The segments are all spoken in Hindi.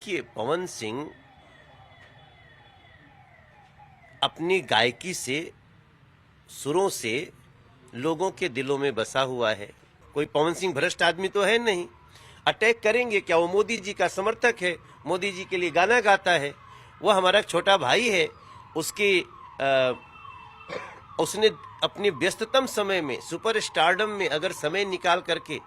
देखिए, पवन सिंह अपनी गायकी से, सुरों से लोगों के दिलों में बसा हुआ है। कोई पवन सिंह भ्रष्ट आदमी तो है नहीं। अटैक करेंगे क्या? वो मोदी जी का समर्थक है, मोदी जी के लिए गाना गाता है। वो हमारा छोटा भाई है। उसने अपनी व्यस्ततम समय में, सुपर स्टारडम में अगर समय निकाल करके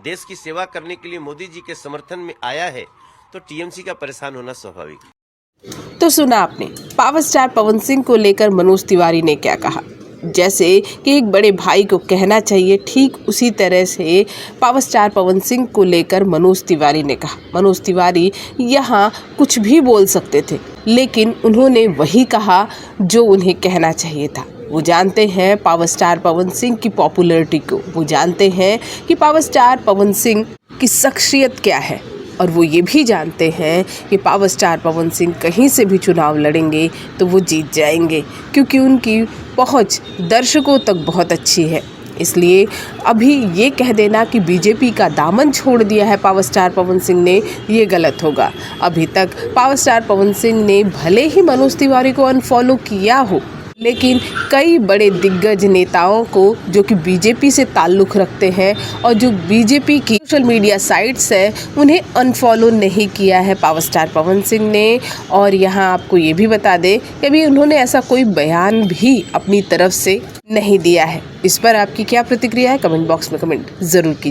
देश की सेवा करने के लिए मोदी जी के समर्थन में आया है तो टीएमसी का परेशान होना स्वाभाविक है। तो सुना आपने पावर स्टार पवन सिंह को लेकर मनोज तिवारी ने क्या कहा। जैसे कि एक बड़े भाई को कहना चाहिए, ठीक उसी तरह से पावर स्टार पवन सिंह को लेकर मनोज तिवारी ने कहा। मनोज तिवारी यहाँ कुछ भी बोल सकते थे, लेकिन उन्होंने वही कहा जो उन्हें कहना चाहिए था। वो जानते हैं पावर स्टार पवन सिंह की पॉपुलैरिटी को, वो जानते हैं कि पावर स्टार पवन सिंह की शख्सियत क्या है, और वो ये भी जानते हैं कि पावर स्टार पवन सिंह कहीं से भी चुनाव लड़ेंगे तो वो जीत जाएंगे, क्योंकि उनकी पहुंच दर्शकों तक बहुत अच्छी है। इसलिए अभी ये कह देना कि बीजेपी का दामन छोड़ दिया है पावर स्टार पवन सिंह ने, ये गलत होगा। अभी तक पावर स्टार पवन सिंह ने भले ही मनोज तिवारी को अनफॉलो किया हो, लेकिन कई बड़े दिग्गज नेताओं को जो कि बीजेपी से ताल्लुक़ रखते हैं और जो बीजेपी की सोशल मीडिया साइट्स हैं, उन्हें अनफॉलो नहीं किया है पावर स्टार पवन सिंह ने। और यहाँ आपको ये भी बता दें कि अभी उन्होंने ऐसा कोई बयान भी अपनी तरफ से नहीं दिया है। इस पर आपकी क्या प्रतिक्रिया है? कमेंट बॉक्स में कमेंट ज़रूर कीजिए।